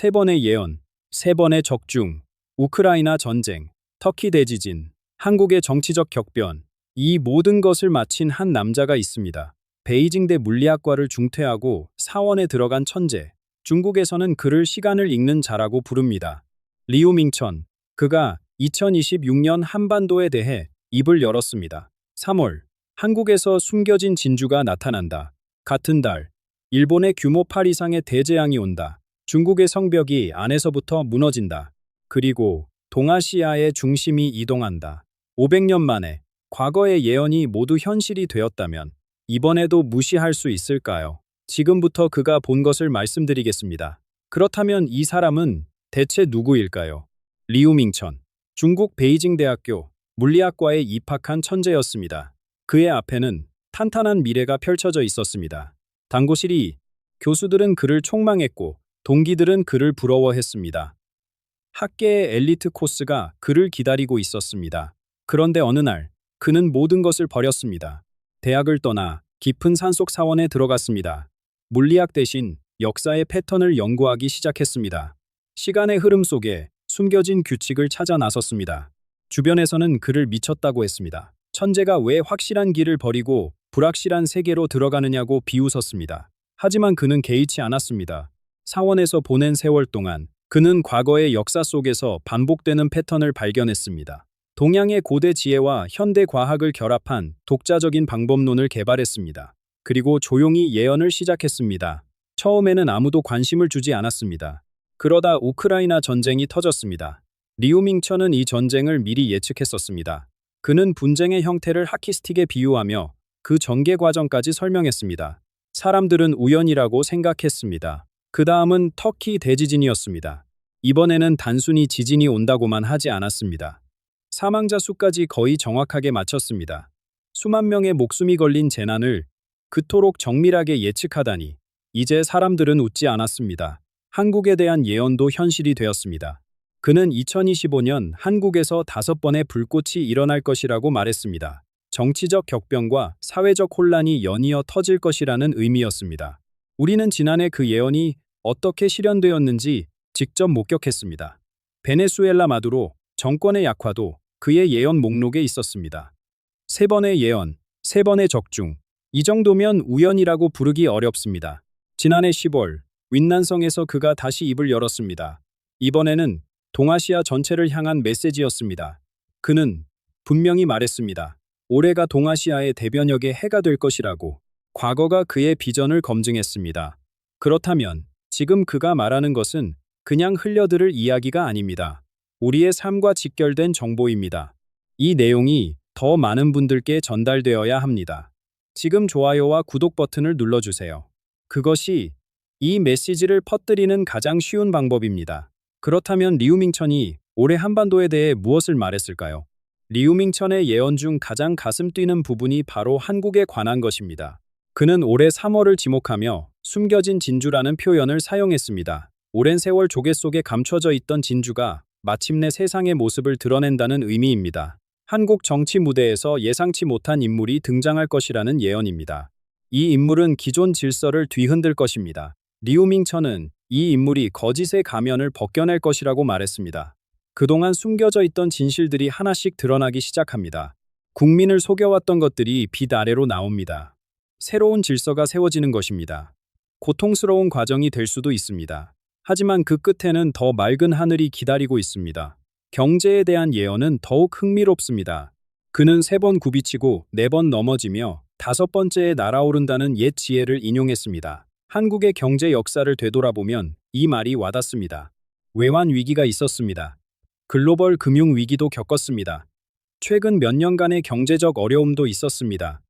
세 번의 예언, 세 번의 적중, 우크라이나 전쟁, 터키 대지진, 한국의 정치적 격변, 이 모든 것을 마친 한 남자가 있습니다. 베이징대 물리학과를 중퇴하고 사원에 들어간 천재. 중국에서는 그를 시간을 읽는 자라고 부릅니다. 리우밍천. 그가 2026년 한반도에 대해 입을 열었습니다. 3월, 한국에서 숨겨진 진주가 나타난다. 같은 달, 일본의 규모 8 이상의 대재앙이 온다. 중국의 성벽이 안에서부터 무너진다. 그리고 동아시아의 중심이 이동한다. 500년 만에 과거의 예언이 모두 현실이 되었다면 이번에도 무시할 수 있을까요? 지금부터 그가 본 것을 말씀드리겠습니다. 그렇다면 이 사람은 대체 누구일까요? 리우밍천. 중국 베이징 대학교 물리학과에 입학한 천재였습니다. 그의 앞에는 탄탄한 미래가 펼쳐져 있었습니다. 당고실이 교수들은 그를 촉망했고 동기들은 그를 부러워했습니다. 학계의 엘리트 코스가 그를 기다리고 있었습니다. 그런데 어느 날 그는 모든 것을 버렸습니다. 대학을 떠나 깊은 산속 사원에 들어갔습니다. 물리학 대신 역사의 패턴을 연구하기 시작했습니다. 시간의 흐름 속에 숨겨진 규칙을 찾아 나섰습니다. 주변에서는 그를 미쳤다고 했습니다. 천재가 왜 확실한 길을 버리고 불확실한 세계로 들어가느냐고 비웃었습니다. 하지만 그는 개의치 않았습니다. 사원에서 보낸 세월 동안 그는 과거의 역사 속에서 반복되는 패턴을 발견했습니다. 동양의 고대 지혜와 현대 과학을 결합한 독자적인 방법론을 개발했습니다. 그리고 조용히 예언을 시작했습니다. 처음에는 아무도 관심을 주지 않았습니다. 그러다 우크라이나 전쟁이 터졌습니다. 리우밍천은 이 전쟁을 미리 예측했었습니다. 그는 분쟁의 형태를 하키스틱에 비유하며 그 전개 과정까지 설명했습니다. 사람들은 우연이라고 생각했습니다. 그 다음은 터키 대지진이었습니다. 이번에는 단순히 지진이 온다고만 하지 않았습니다. 사망자 수까지 거의 정확하게 맞췄습니다. 수만 명의 목숨이 걸린 재난을 그토록 정밀하게 예측하다니 이제 사람들은 웃지 않았습니다. 한국에 대한 예언도 현실이 되었습니다. 그는 2025년 한국에서 5번의 불꽃이 일어날 것이라고 말했습니다. 정치적 격변과 사회적 혼란이 연이어 터질 것이라는 의미였습니다. 우리는 지난해 그 예언이 어떻게 실현되었는지 직접 목격했습니다. 베네수엘라 마두로 정권의 약화도 그의 예언 목록에 있었습니다. 세 번의 예언, 세 번의 적중. 이 정도면 우연이라고 부르기 어렵습니다. 지난해 10월, 윈난성에서 그가 다시 입을 열었습니다. 이번에는 동아시아 전체를 향한 메시지였습니다. 그는 분명히 말했습니다. 올해가 동아시아의 대변혁의 해가 될 것이라고. 과거가 그의 비전을 검증했습니다. 그렇다면 지금 그가 말하는 것은 그냥 흘려들을 이야기가 아닙니다. 우리의 삶과 직결된 정보입니다. 이 내용이 더 많은 분들께 전달되어야 합니다. 지금 좋아요와 구독 버튼을 눌러주세요. 그것이 이 메시지를 퍼뜨리는 가장 쉬운 방법입니다. 그렇다면 리우밍천이 올해 한반도에 대해 무엇을 말했을까요? 리우밍천의 예언 중 가장 가슴 뛰는 부분이 바로 한국에 관한 것입니다. 그는 올해 3월을 지목하며 숨겨진 진주라는 표현을 사용했습니다. 오랜 세월 조개 속에 감춰져 있던 진주가 마침내 세상의 모습을 드러낸다는 의미입니다. 한국 정치 무대에서 예상치 못한 인물이 등장할 것이라는 예언입니다. 이 인물은 기존 질서를 뒤흔들 것입니다. 리우밍천은 이 인물이 거짓의 가면을 벗겨낼 것이라고 말했습니다. 그동안 숨겨져 있던 진실들이 하나씩 드러나기 시작합니다. 국민을 속여왔던 것들이 빛 아래로 나옵니다. 새로운 질서가 세워지는 것입니다. 고통스러운 과정이 될 수도 있습니다. 하지만 그 끝에는 더 맑은 하늘이 기다리고 있습니다. 경제에 대한 예언은 더욱 흥미롭습니다. 그는 3번 굽이치고 4번 넘어지며 5번째에 날아오른다는 옛 지혜를 인용했습니다. 한국의 경제 역사를 되돌아보면 이 말이 와닿습니다. 외환 위기가 있었습니다. 글로벌 금융 위기도 겪었습니다. 최근 몇 년간의 경제적 어려움도 있었습니다.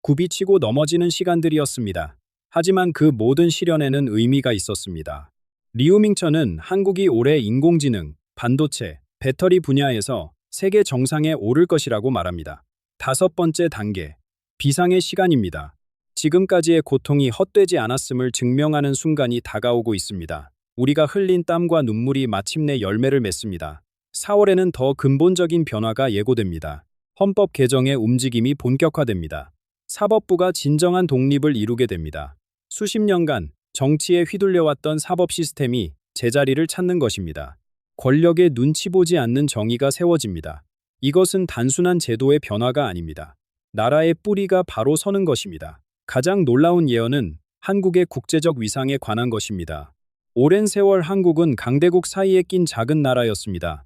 굽이치고 넘어지는 시간들이었습니다. 하지만 그 모든 시련에는 의미가 있었습니다. 리우밍천은 한국이 올해 인공지능, 반도체, 배터리 분야에서 세계 정상에 오를 것이라고 말합니다. 5번째 단계, 비상의 시간입니다. 지금까지의 고통이 헛되지 않았음을 증명하는 순간이 다가오고 있습니다. 우리가 흘린 땀과 눈물이 마침내 열매를 맺습니다. 4월에는 더 근본적인 변화가 예고됩니다. 헌법 개정의 움직임이 본격화됩니다. 사법부가 진정한 독립을 이루게 됩니다. 수십 년간 정치에 휘둘려왔던 사법 시스템이 제자리를 찾는 것입니다. 권력에 눈치 보지 않는 정의가 세워집니다. 이것은 단순한 제도의 변화가 아닙니다. 나라의 뿌리가 바로 서는 것입니다. 가장 놀라운 예언은 한국의 국제적 위상에 관한 것입니다. 오랜 세월 한국은 강대국 사이에 낀 작은 나라였습니다.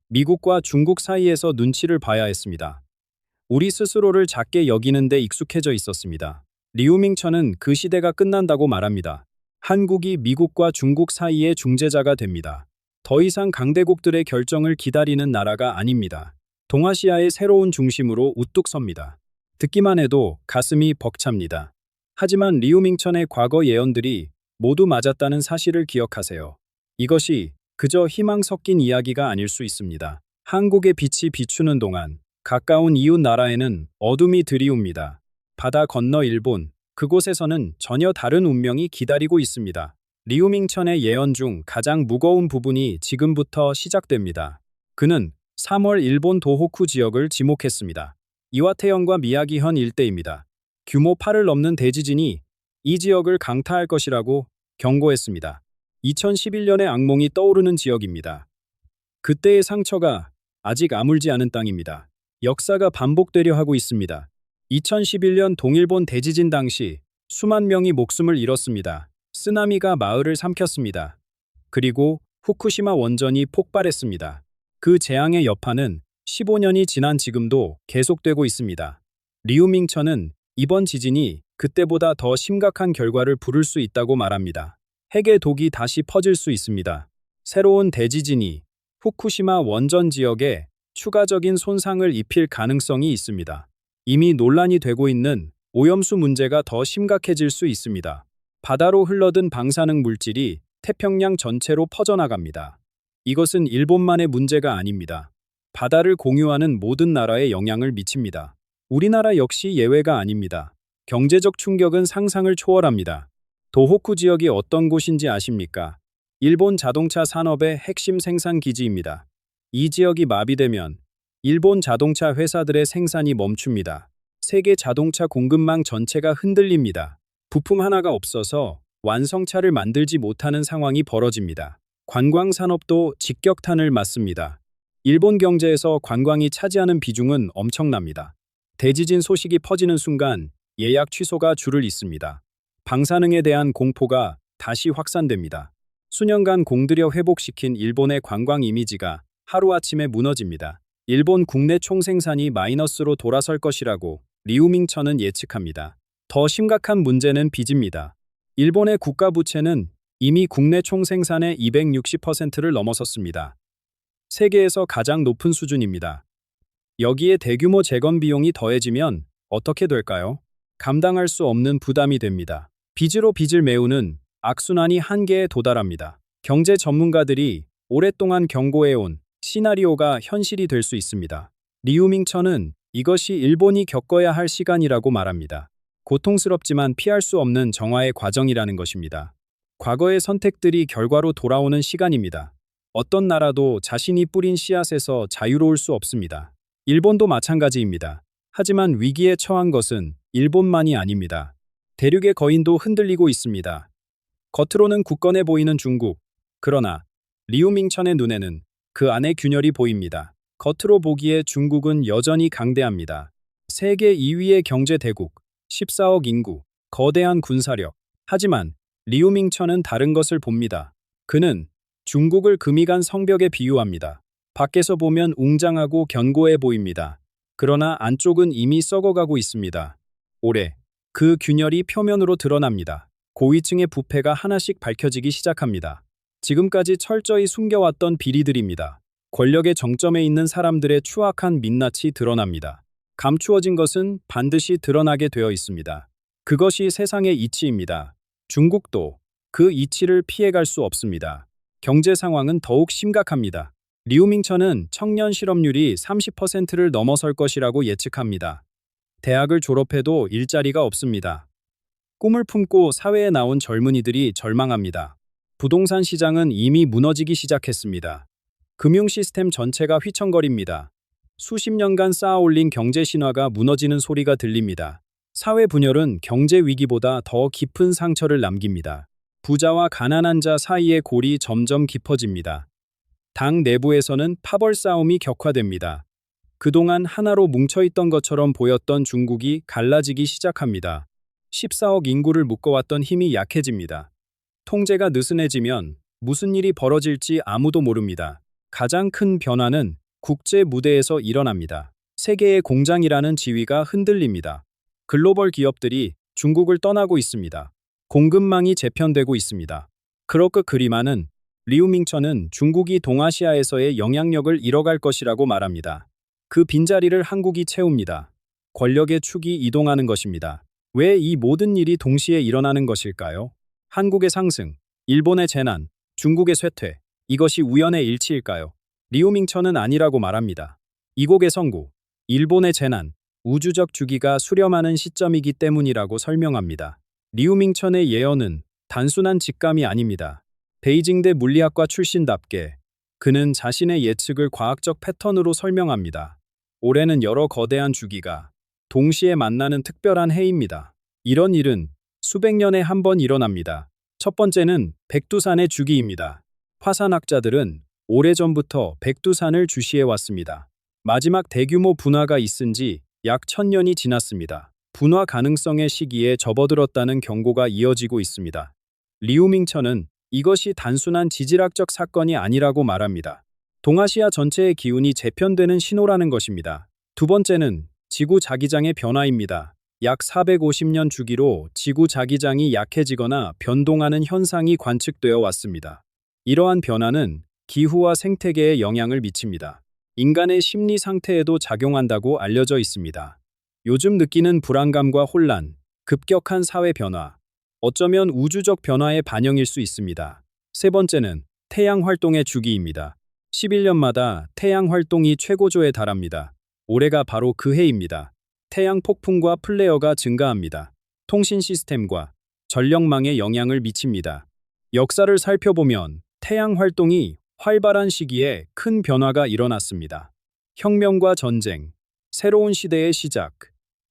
미국과 중국 사이에서 눈치를 봐야 했습니다. 우리 스스로를 작게 여기는 데 익숙해져 있었습니다. 리우밍천은 그 시대가 끝난다고 말합니다. 한국이 미국과 중국 사이의 중재자가 됩니다. 더 이상 강대국들의 결정을 기다리는 나라가 아닙니다. 동아시아의 새로운 중심으로 우뚝 섭니다. 듣기만 해도 가슴이 벅찹니다. 하지만 리우밍천의 과거 예언들이 모두 맞았다는 사실을 기억하세요. 이것이 그저 희망 섞인 이야기가 아닐 수 있습니다. 한국의 빛이 비추는 동안 가까운 이웃 나라에는 어둠이 들이옵니다. 바다 건너 일본, 그곳에서는 전혀 다른 운명이 기다리고 있습니다. 리우밍천의 예언 중 가장 무거운 부분이 지금부터 시작됩니다. 그는 3월 일본 도호쿠 지역을 지목했습니다. 이와테현과 미야기현 일대입니다. 규모 8을 넘는 대지진이 이 지역을 강타할 것이라고 경고했습니다. 2011년의 악몽이 떠오르는 지역입니다. 그때의 상처가 아직 아물지 않은 땅입니다. 역사가 반복되려 하고 있습니다. 2011년 동일본 대지진 당시 수만 명이 목숨을 잃었습니다. 쓰나미가 마을을 삼켰습니다. 그리고 후쿠시마 원전이 폭발했습니다. 그 재앙의 여파는 15년이 지난 지금도 계속되고 있습니다. 리우밍천은 이번 지진이 그때보다 더 심각한 결과를 부를 수 있다고 말합니다. 핵의 독이 다시 퍼질 수 있습니다. 새로운 대지진이 후쿠시마 원전 지역에 추가적인 손상을 입힐 가능성이 있습니다. 이미 논란이 되고 있는 오염수 문제가 더 심각해질 수 있습니다. 바다로 흘러든 방사능 물질이 태평양 전체로 퍼져나갑니다. 이것은 일본만의 문제가 아닙니다. 바다를 공유하는 모든 나라에 영향을 미칩니다. 우리나라 역시 예외가 아닙니다. 경제적 충격은 상상을 초월합니다. 도호쿠 지역이 어떤 곳인지 아십니까? 일본 자동차 산업의 핵심 생산 기지입니다. 이 지역이 마비되면 일본 자동차 회사들의 생산이 멈춥니다. 세계 자동차 공급망 전체가 흔들립니다. 부품 하나가 없어서 완성차를 만들지 못하는 상황이 벌어집니다. 관광 산업도 직격탄을 맞습니다. 일본 경제에서 관광이 차지하는 비중은 엄청납니다. 대지진 소식이 퍼지는 순간 예약 취소가 줄을 잇습니다. 방사능에 대한 공포가 다시 확산됩니다. 수년간 공들여 회복시킨 일본의 관광 이미지가 하루아침에 무너집니다. 일본 국내 총생산이 마이너스로 돌아설 것이라고 리우밍천은 예측합니다. 더 심각한 문제는 빚입니다. 일본의 국가 부채는 이미 국내 총생산의 260%를 넘어섰습니다. 세계에서 가장 높은 수준입니다. 여기에 대규모 재건 비용이 더해지면 어떻게 될까요? 감당할 수 없는 부담이 됩니다. 빚으로 빚을 메우는 악순환이 한계에 도달합니다. 경제 전문가들이 오랫동안 경고해온 시나리오가 현실이 될 수 있습니다. 리우밍천은 이것이 일본이 겪어야 할 시간이라고 말합니다. 고통스럽지만 피할 수 없는 정화의 과정이라는 것입니다. 과거의 선택들이 결과로 돌아오는 시간입니다. 어떤 나라도 자신이 뿌린 씨앗에서 자유로울 수 없습니다. 일본도 마찬가지입니다. 하지만 위기에 처한 것은 일본만이 아닙니다. 대륙의 거인도 흔들리고 있습니다. 겉으로는 굳건해 보이는 중국. 그러나 리우밍천의 눈에는 그 안의 균열이 보입니다. 겉으로 보기에 중국은 여전히 강대합니다. 세계 2위의 경제 대국, 14억 인구, 거대한 군사력. 하지만 리우밍천은 다른 것을 봅니다. 그는 중국을 금이 간 성벽에 비유합니다. 밖에서 보면 웅장하고 견고해 보입니다. 그러나 안쪽은 이미 썩어가고 있습니다. 올해 그 균열이 표면으로 드러납니다. 고위층의 부패가 하나씩 밝혀지기 시작합니다. 지금까지 철저히 숨겨왔던 비리들입니다. 권력의 정점에 있는 사람들의 추악한 민낯이 드러납니다. 감추어진 것은 반드시 드러나게 되어 있습니다. 그것이 세상의 이치입니다. 중국도 그 이치를 피해갈 수 없습니다. 경제 상황은 더욱 심각합니다. 리우밍천은 청년 실업률이 30%를 넘어설 것이라고 예측합니다. 대학을 졸업해도 일자리가 없습니다. 꿈을 품고 사회에 나온 젊은이들이 절망합니다. 부동산 시장은 이미 무너지기 시작했습니다. 금융 시스템 전체가 휘청거립니다. 수십 년간 쌓아올린 경제 신화가 무너지는 소리가 들립니다. 사회 분열은 경제 위기보다 더 깊은 상처를 남깁니다. 부자와 가난한 자 사이의 골이 점점 깊어집니다. 당 내부에서는 파벌 싸움이 격화됩니다. 그동안 하나로 뭉쳐있던 것처럼 보였던 중국이 갈라지기 시작합니다. 14억 인구를 묶어왔던 힘이 약해집니다. 통제가 느슨해지면 무슨 일이 벌어질지 아무도 모릅니다. 가장 큰 변화는 국제 무대에서 일어납니다. 세계의 공장이라는 지위가 흔들립니다. 글로벌 기업들이 중국을 떠나고 있습니다. 공급망이 재편되고 있습니다. 그렇게 그리마는 리우밍천은 중국이 동아시아에서의 영향력을 잃어갈 것이라고 말합니다. 그 빈자리를 한국이 채웁니다. 권력의 축이 이동하는 것입니다. 왜 이 모든 일이 동시에 일어나는 것일까요? 한국의 상승, 일본의 재난, 중국의 쇠퇴, 이것이 우연의 일치일까요? 리우밍천은 아니라고 말합니다. 이곡의 선고, 일본의 재난, 우주적 주기가 수렴하는 시점이기 때문이라고 설명합니다. 리우밍천의 예언은 단순한 직감이 아닙니다. 베이징대 물리학과 출신답게 그는 자신의 예측을 과학적 패턴으로 설명합니다. 올해는 여러 거대한 주기가 동시에 만나는 특별한 해입니다. 이런 일은 수백 년에 한 번 일어납니다. 첫 번째는 백두산의 주기입니다. 화산학자들은 오래전부터 백두산을 주시해 왔습니다. 마지막 대규모 분화가 있은 지 약 1000년이 지났습니다. 분화 가능성의 시기에 접어들었다는 경고가 이어지고 있습니다. 리우밍천은 이것이 단순한 지질학적 사건이 아니라고 말합니다. 동아시아 전체의 기운이 재편되는 신호라는 것입니다. 두 번째는 지구 자기장의 변화입니다. 약 450년 주기로 지구 자기장이 약해지거나 변동하는 현상이 관측되어 왔습니다. 이러한 변화는 기후와 생태계에 영향을 미칩니다. 인간의 심리 상태에도 작용한다고 알려져 있습니다. 요즘 느끼는 불안감과 혼란, 급격한 사회 변화, 어쩌면 우주적 변화의 반영일 수 있습니다. 세 번째는 태양 활동의 주기입니다. 11년마다 태양 활동이 최고조에 달합니다. 올해가 바로 그 해입니다. 태양 폭풍과 플레어가 증가합니다. 통신 시스템과 전력망에 영향을 미칩니다. 역사를 살펴보면 태양 활동이 활발한 시기에 큰 변화가 일어났습니다. 혁명과 전쟁, 새로운 시대의 시작.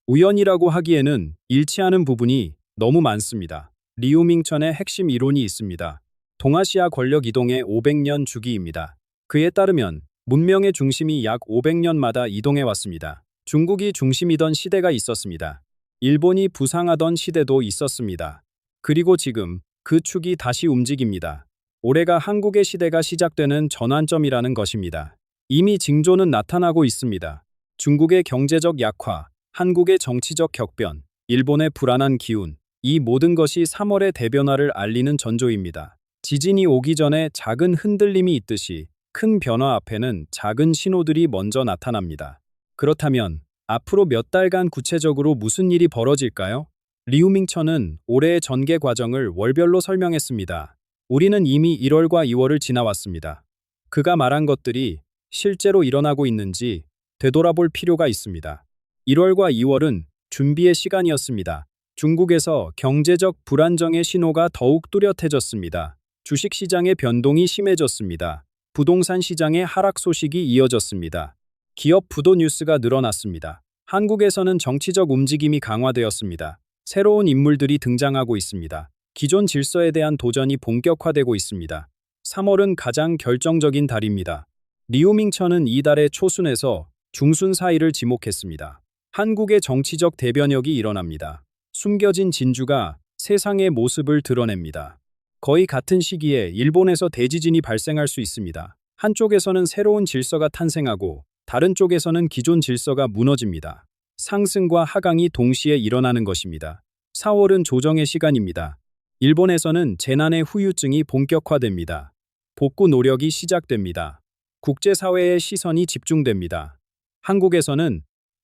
우연이라고 하기에는 일치하는 부분이 너무 많습니다. 리우밍천의 핵심 이론이 있습니다. 동아시아 권력 이동의 500년 주기입니다. 그에 따르면 문명의 중심이 약 500년마다 이동해 왔습니다. 중국이 중심이던 시대가 있었습니다. 일본이 부상하던 시대도 있었습니다. 그리고 지금 그 축이 다시 움직입니다. 올해가 한국의 시대가 시작되는 전환점이라는 것입니다. 이미 징조는 나타나고 있습니다. 중국의 경제적 약화, 한국의 정치적 격변, 일본의 불안한 기운, 이 모든 것이 3월의 대변화를 알리는 전조입니다. 지진이 오기 전에 작은 흔들림이 있듯이 큰 변화 앞에는 작은 신호들이 먼저 나타납니다. 그렇다면 앞으로 몇 달간 구체적으로 무슨 일이 벌어질까요? 리우밍천은 올해의 전개 과정을 월별로 설명했습니다. 우리는 이미 1월과 2월을 지나왔습니다. 그가 말한 것들이 실제로 일어나고 있는지 되돌아볼 필요가 있습니다. 1월과 2월은 준비의 시간이었습니다. 중국에서 경제적 불안정의 신호가 더욱 뚜렷해졌습니다. 주식시장의 변동이 심해졌습니다. 부동산 시장의 하락 소식이 이어졌습니다. 기업 부도 뉴스가 늘어났습니다. 한국에서는 정치적 움직임이 강화되었습니다. 새로운 인물들이 등장하고 있습니다. 기존 질서에 대한 도전이 본격화되고 있습니다. 3월은 가장 결정적인 달입니다. 리우밍천은 이 달의 초순에서 중순 사이를 지목했습니다. 한국의 정치적 대변혁이 일어납니다. 숨겨진 진주가 세상의 모습을 드러냅니다. 거의 같은 시기에 일본에서 대지진이 발생할 수 있습니다. 한쪽에서는 새로운 질서가 탄생하고 다른 쪽에서는 기존 질서가 무너집니다. 상승과 하강이 동시에 일어나는 것입니다. 4월은 조정의 시간입니다. 일본에서는 재난의 후유증이 본격화됩니다. 복구 노력이 시작됩니다. 국제사회의 시선이 집중됩니다. 한국에서는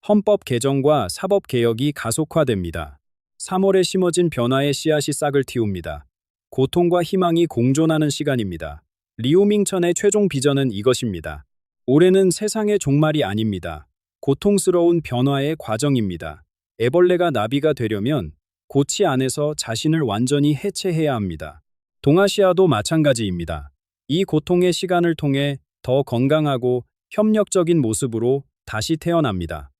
헌법 개정과 사법 개혁이 가속화됩니다. 3월에 심어진 변화의 씨앗이 싹을 틔웁니다. 고통과 희망이 공존하는 시간입니다. 리우밍천의 최종 비전은 이것입니다. 올해는 세상의 종말이 아닙니다. 고통스러운 변화의 과정입니다. 애벌레가 나비가 되려면 고치 안에서 자신을 완전히 해체해야 합니다. 동아시아도 마찬가지입니다. 이 고통의 시간을 통해 더 건강하고 협력적인 모습으로 다시 태어납니다.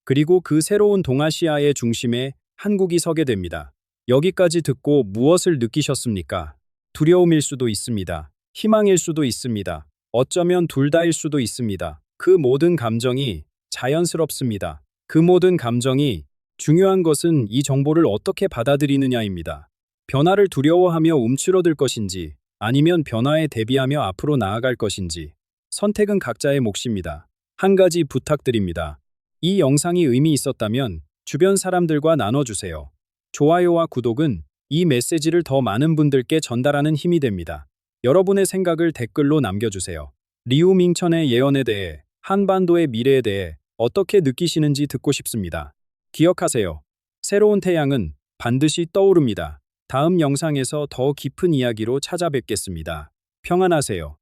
그리고 그 새로운 동아시아의 중심에 한국이 서게 됩니다. 여기까지 듣고 무엇을 느끼셨습니까? 두려움일 수도 있습니다. 희망일 수도 있습니다. 어쩌면 둘 다일 수도 있습니다. 그 모든 감정이 자연스럽습니다. 그 모든 감정이 중요한 것은 이 정보를 어떻게 받아들이느냐입니다. 변화를 두려워하며 움츠러들 것인지 아니면 변화에 대비하며 앞으로 나아갈 것인지 선택은 각자의 몫입니다. 한 가지 부탁드립니다. 이 영상이 의미 있었다면 주변 사람들과 나눠주세요. 좋아요와 구독은 이 메시지를 더 많은 분들께 전달하는 힘이 됩니다. 여러분의 생각을 댓글로 남겨주세요. 리우밍천의 예언에 대해, 한반도의 미래에 대해 어떻게 느끼시는지 듣고 싶습니다. 기억하세요. 새로운 태양은 반드시 떠오릅니다. 다음 영상에서 더 깊은 이야기로 찾아뵙겠습니다. 평안하세요.